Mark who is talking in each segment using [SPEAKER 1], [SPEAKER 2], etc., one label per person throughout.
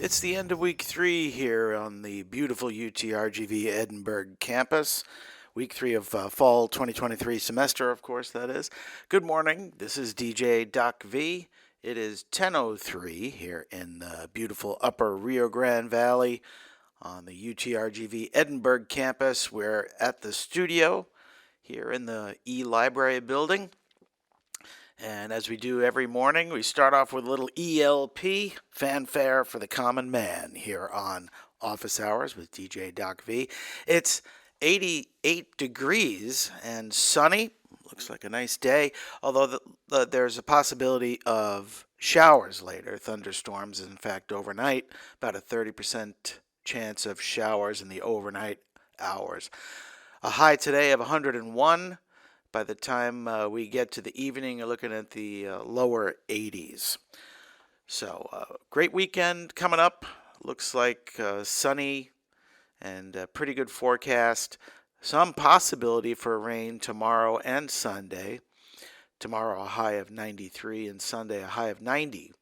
[SPEAKER 1] It's the end of week 3 here on the beautiful UTRGV Edinburgh campus. Week 3 of fall 2023 semester, of course, that is. Good morning. This is DJ Doc V. It is 10:03 here in the beautiful upper Rio Grande Valley on the UTRGV Edinburgh campus. We're at the studio here in the E-Library building. And as we do every morning, we start off with a little ELP, fanfare for the common man, here on Office Hours with DJ Doc V. It's 88 degrees and sunny. Looks like a nice day, although there's a possibility of showers later, thunderstorms. In fact, overnight, about a 30% chance of showers in the overnight hours. A high today of 101. By the time we get to the evening, you're looking at the lower 80s. So, great weekend coming up. Looks like sunny and pretty good forecast. Some possibility for rain tomorrow and Sunday. Tomorrow, a high of 93, and Sunday, a high of 90.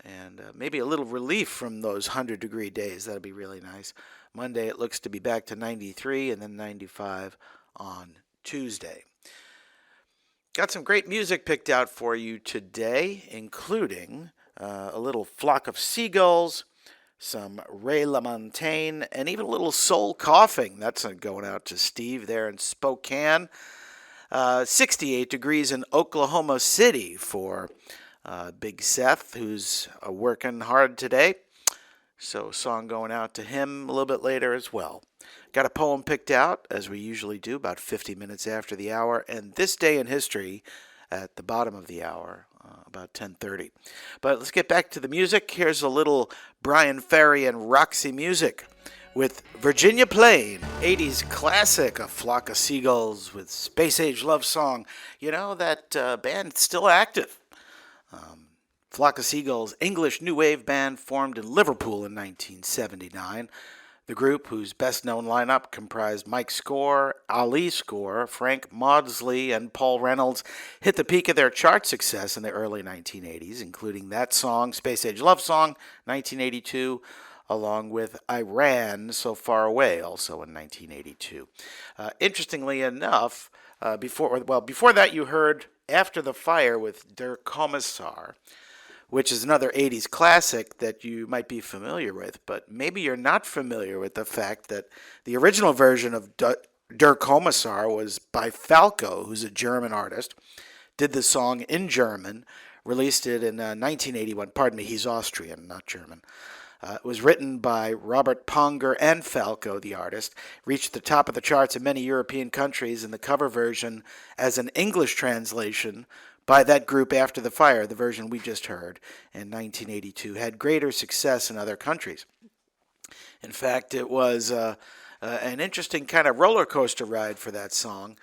[SPEAKER 1] And maybe a little relief from those 100-degree days. That'll be really nice. Monday, it looks to be back to 93 and then 95 on Tuesday. Got some great music picked out for you today, including a little Flock of Seagulls, some Ray LaMontagne, and even a little Soul Coughing. That's going out to Steve there in Spokane. 68 degrees in Oklahoma City for Big Seth, who's working hard today. So, song going out to him a little bit later as well. Got a poem picked out, as we usually do, about 50 minutes after the hour, and this day in history at the bottom of the hour, about 10:30. But let's get back to the music. Here's a little Brian Ferry and Roxy music with Virginia Plain, 80s classic, A Flock of Seagulls with Space Age Love Song. You know, that band's still active. Flock of Seagulls, English new wave band formed in Liverpool in 1979. The group, whose best-known lineup comprised Mike Score, Ali Score, Frank Maudsley, and Paul Reynolds, hit the peak of their chart success in the early 1980s, including that song, Space Age Love Song, 1982, along with I Ran So Far Away, also in 1982. Interestingly enough, before that you heard After the Fire with Der Kommissar, which is another 80s classic that you might be familiar with, but maybe you're not familiar with the fact that the original version of Der Kommissar was by Falco, who's a German artist, did the song in German, released it in 1981. Pardon me, he's Austrian, not German. It was written by Robert Ponger and Falco, the artist, reached the top of the charts in many European countries, and the cover version, as an English translation, by that group After the Fire, the version we just heard in 1982, had greater success in other countries. In fact, it was an interesting kind of roller coaster ride for that song.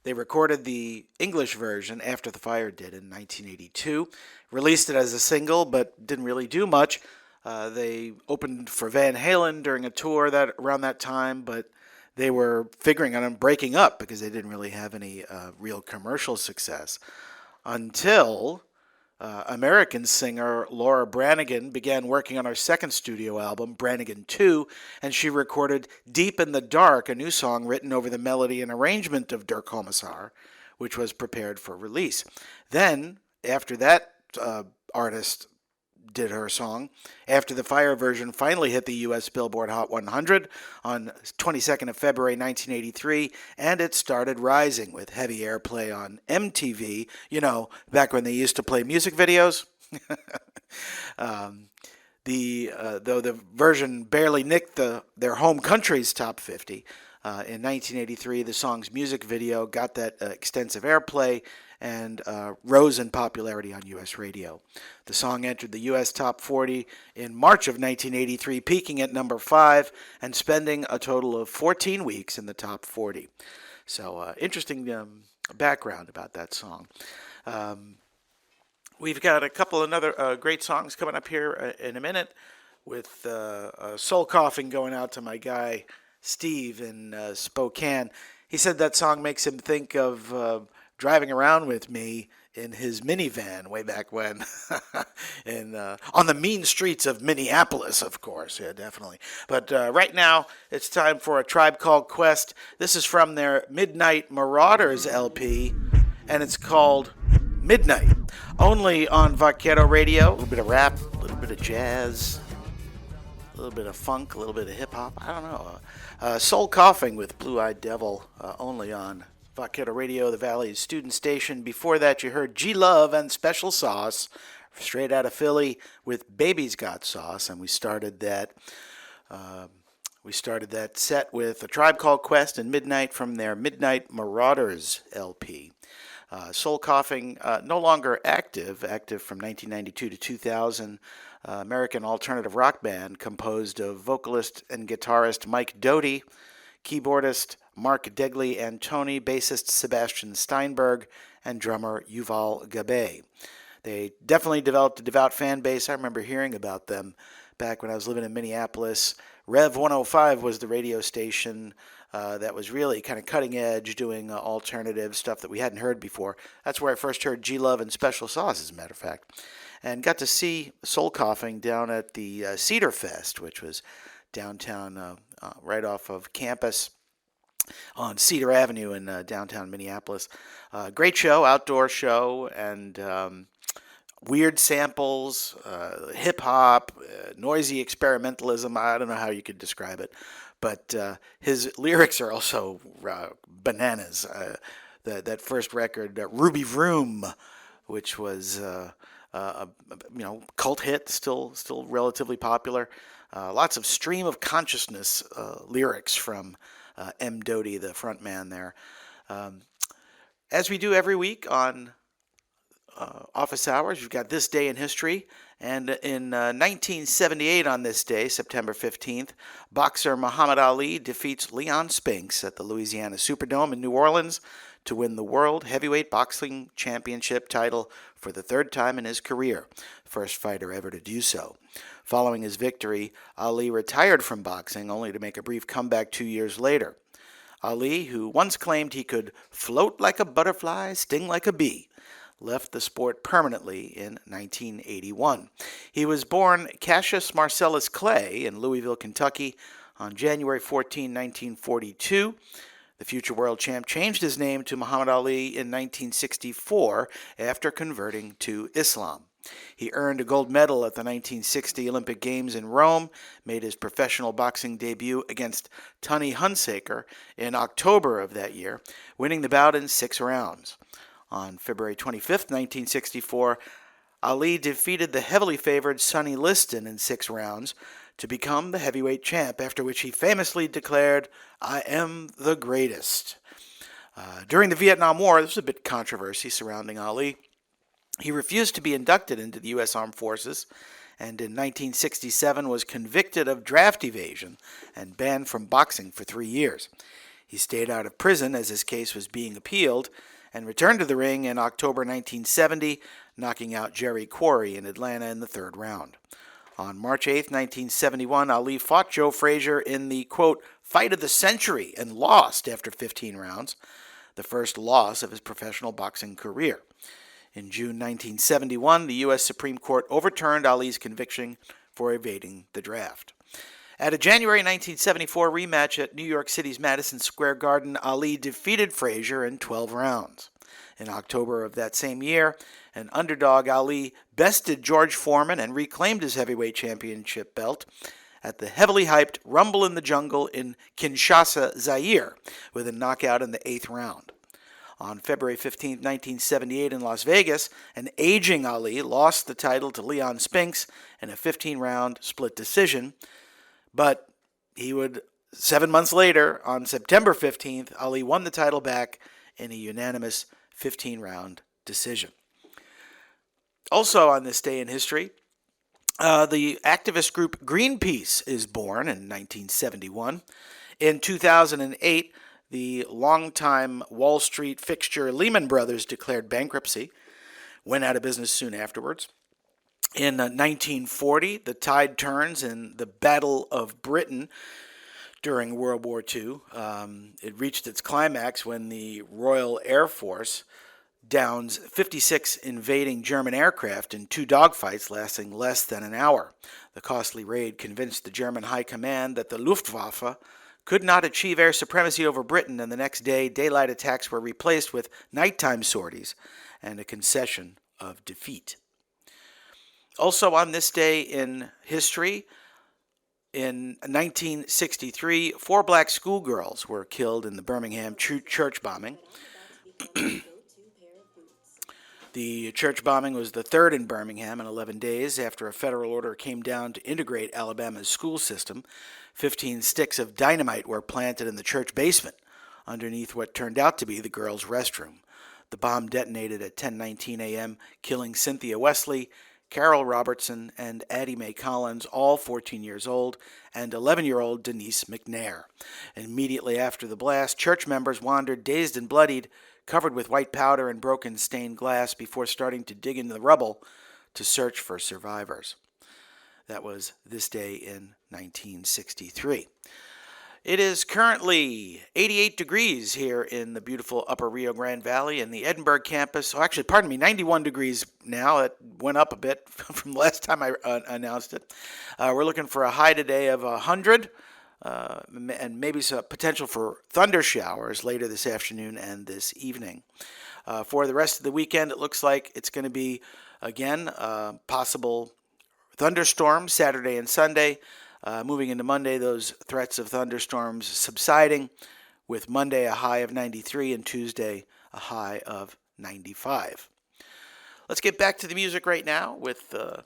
[SPEAKER 1] They recorded the English version, After the Fire did, in 1982, released it as a single, but didn't really do much. They opened for Van Halen during a tour around that time, but they were figuring on breaking up because they didn't really have any real commercial success until American singer Laura Branigan began working on her second studio album, Branigan 2, and she recorded Deep in the Dark, a new song written over the melody and arrangement of Der Kommissar, which was prepared for release. Then, after that artist did her song, After the Fire version finally hit the U.S. Billboard Hot 100 on 22nd of February 1983, and it started rising with heavy airplay on MTV, you know, back when they used to play music videos. Though the version barely nicked their home country's top 50. In 1983, the song's music video got that extensive airplay and rose in popularity on U.S. radio. The song entered the U.S. Top 40 in March of 1983, peaking at number 5 and spending a total of 14 weeks in the top 40. So, interesting background about that song. We've got a couple of other great songs coming up here in a minute, with Soul Coughing going out to my guy Steve in Spokane. He said that song makes him think of driving around with me in his minivan way back when, on the mean streets of Minneapolis, of course. Yeah, definitely. But right now, it's time for A Tribe Called Quest. This is from their Midnight Marauders LP, and it's called Midnight. Only on Vaquero Radio. A little bit of rap, a little bit of jazz, a little bit of funk, a little bit of hip-hop. I don't know. Soul Coughing with Blue-Eyed Devil, only on Vaquero Radio, the Valley's student station. Before that, you heard G-Love and Special Sauce, straight out of Philly, with Baby's Got Sauce, and we started that set with A Tribe Called Quest and Midnight from their Midnight Marauders LP. Soul Coughing, no longer active from 1992 to 2000. American alternative rock band composed of vocalist and guitarist Mike Doty, keyboardist Mark Degley Antoni, bassist Sebastian Steinberg, and drummer Yuval Gabe. They definitely developed a devout fan base. I remember hearing about them back when I was living in Minneapolis. Rev 105 was the radio station that was really kind of cutting edge, doing alternative stuff that we hadn't heard before. That's where I first heard G-Love and Special Sauce, as a matter of fact. And got to see Soul Coughing down at the Cedar Fest, which was downtown, right off of campus on Cedar Avenue in downtown Minneapolis. Great show, outdoor show, and weird samples, hip-hop, noisy experimentalism. I don't know how you could describe it. But his lyrics are also bananas. That first record, Ruby Vroom, which was cult hit, still relatively popular. Lots of stream of consciousness lyrics from M. Doty, the front man there. As we do every week on Office Hours, we've got This Day in History. And in 1978 on this day, September 15th, boxer Muhammad Ali defeats Leon Spinks at the Louisiana Superdome in New Orleans to win the World Heavyweight Boxing Championship title for the third time in his career, first fighter ever to do so. Following his victory, Ali retired from boxing, only to make a brief comeback 2 years later. Ali, who once claimed he could float like a butterfly, sting like a bee, left the sport permanently in 1981. He was born Cassius Marcellus Clay in Louisville, Kentucky on January 14, 1942. The future world champ changed his name to Muhammad Ali in 1964 after converting to Islam. He earned a gold medal at the 1960 Olympic Games in Rome, made his professional boxing debut against Tunney Hunsaker in October of that year, winning the bout in 6 rounds. On February 25, 1964, Ali defeated the heavily favored Sonny Liston in 6 rounds to become the heavyweight champ, after which he famously declared, "I am the greatest." During the Vietnam War, there was a bit of controversy surrounding Ali. He refused to be inducted into the U.S. Armed Forces, and in 1967 was convicted of draft evasion and banned from boxing for 3 years. He stayed out of prison as his case was being appealed, and returned to the ring in October 1970, knocking out Jerry Quarry in Atlanta in the 3rd round. On March 8, 1971, Ali fought Joe Frazier in the, quote, fight of the century and lost after 15 rounds, the first loss of his professional boxing career. In June 1971, the U.S. Supreme Court overturned Ali's conviction for evading the draft. At a January 1974 rematch at New York City's Madison Square Garden, Ali defeated Frazier in 12 rounds. In October of that same year, an underdog Ali bested George Foreman and reclaimed his heavyweight championship belt at the heavily hyped Rumble in the Jungle in Kinshasa, Zaire, with a knockout in the 8th round. On February 15, 1978 in Las Vegas, an aging Ali lost the title to Leon Spinks in a 15-round split decision. But 7 months later, on September 15th, Ali won the title back in a unanimous 15-round decision. Also on this day in history, the activist group Greenpeace is born in 1971. In 2008, the longtime Wall Street fixture Lehman Brothers declared bankruptcy, went out of business soon afterwards. In 1940, the tide turns in the Battle of Britain during World War II. It reached its climax when the Royal Air Force downs 56 invading German aircraft in 2 dogfights lasting less than an hour. The costly raid convinced the German High Command that the Luftwaffe could not achieve air supremacy over Britain, and the next day daylight attacks were replaced with nighttime sorties and a concession of defeat. Also on this day in history, in 1963, 4 black schoolgirls were killed in the Birmingham church bombing. The church bombing was the third in Birmingham in 11 days after a federal order came down to integrate Alabama's school system. 15 sticks of dynamite were planted in the church basement underneath what turned out to be the girls' restroom. The bomb detonated at 10:19 a.m., killing Cynthia Wesley, Carol Robertson, and Addie Mae Collins, all 14 years old, and 11-year-old Denise McNair. Immediately after the blast, church members wandered dazed and bloodied, covered with white powder and broken stained glass, before starting to dig into the rubble to search for survivors. That was this day in 1963. It is currently 88 degrees here in the beautiful Upper Rio Grande Valley in the Edinburgh campus. Oh, actually, pardon me, 91 degrees now. It went up a bit from the last time I announced it. We're looking for a high today of 100 and maybe some potential for thunder showers later this afternoon and this evening. For the rest of the weekend, it looks like it's going to be, again, possible thunderstorms Saturday and Sunday. Moving into Monday, those threats of thunderstorms subsiding, with Monday a high of 93 and Tuesday a high of 95. Let's get back to the music right now with a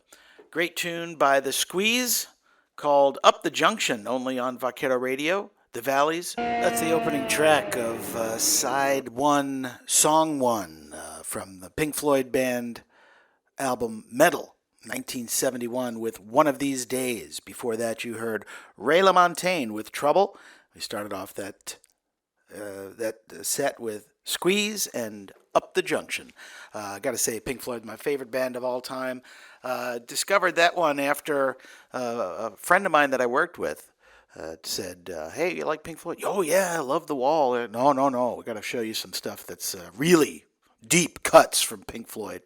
[SPEAKER 1] great tune by The Squeeze called Up the Junction, only on Vaquero Radio, The Valleys. That's the opening track of Side 1, Song 1 from the Pink Floyd band album Metal. 1971 with One of These Days. Before that, you heard Ray LaMontagne with Trouble. We started off that set with Squeeze and Up the Junction. I got to say, Pink Floyd, my favorite band of all time. Discovered that one after a friend of mine that I worked with said, hey, you like Pink Floyd? Oh, yeah, I love The Wall. No, we got to show you some stuff that's really deep cuts from Pink Floyd.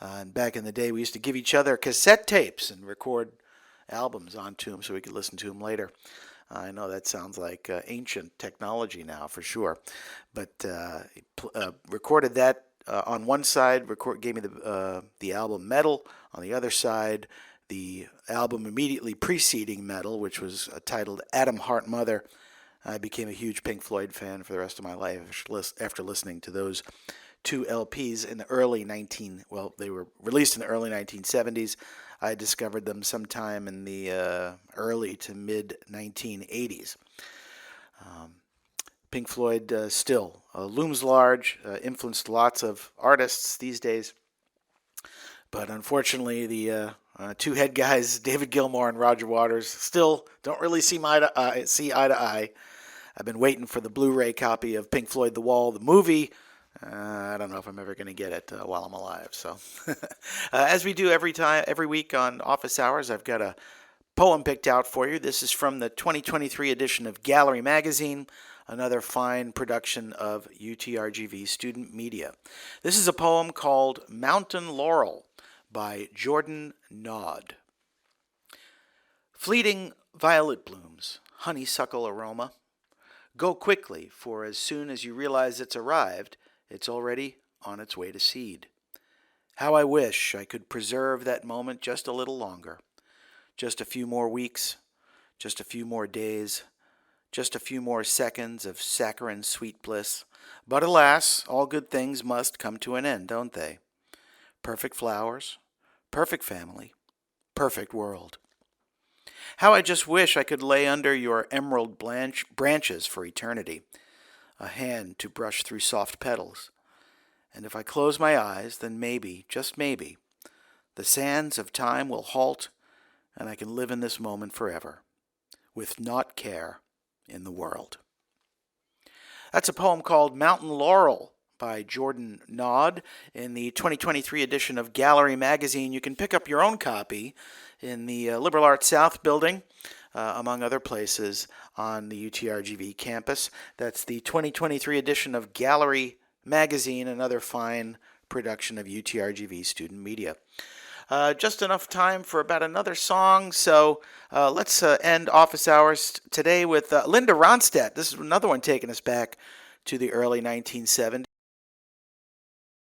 [SPEAKER 1] And back in the day, we used to give each other cassette tapes and record albums onto them so we could listen to them later. I know that sounds like ancient technology now, for sure. But recorded that on one side, gave me the album Metal. On the other side, the album immediately preceding Metal, which was titled Atom Heart Mother. I became a huge Pink Floyd fan for the rest of my life after listening to those 2 LPs in the early they were released in the early 1970s. I discovered them sometime in the early to mid 1980s. Pink Floyd still looms large, influenced lots of artists these days. But unfortunately, the 2 head guys, David Gilmour and Roger Waters, still don't really see eye to eye. I've been waiting for the Blu-ray copy of Pink Floyd The Wall, the movie. I don't know if I'm ever going to get it while I'm alive. So, as we do every week on Office Hours, I've got a poem picked out for you. This is from the 2023 edition of Gallery Magazine, another fine production of UTRGV Student Media. This is a poem called Mountain Laurel by Jordan Nod. Fleeting violet blooms, honeysuckle aroma. Go quickly, for as soon as you realize it's arrived, it's already on its way to seed. How I wish I could preserve that moment just a little longer. Just a few more weeks, just a few more days, just a few more seconds of saccharine sweet bliss. But alas, all good things must come to an end, don't they? Perfect flowers, perfect family, perfect world. How I just wish I could lay under your emerald branches for eternity, a hand to brush through soft petals. And if I close my eyes, then maybe, just maybe, the sands of time will halt and I can live in this moment forever, with naught care in the world. That's a poem called Mountain Laurel by Jordan Nod in the 2023 edition of Gallery Magazine. You can pick up your own copy in the Liberal Arts South building, among other places on the UTRGV campus. That's the 2023 edition of Gallery magazine, another fine production of UTRGV Student Media. Just enough time for about another song, so let's end office hours today with Linda Ronstadt. This is another one taking us back to the early 1970s.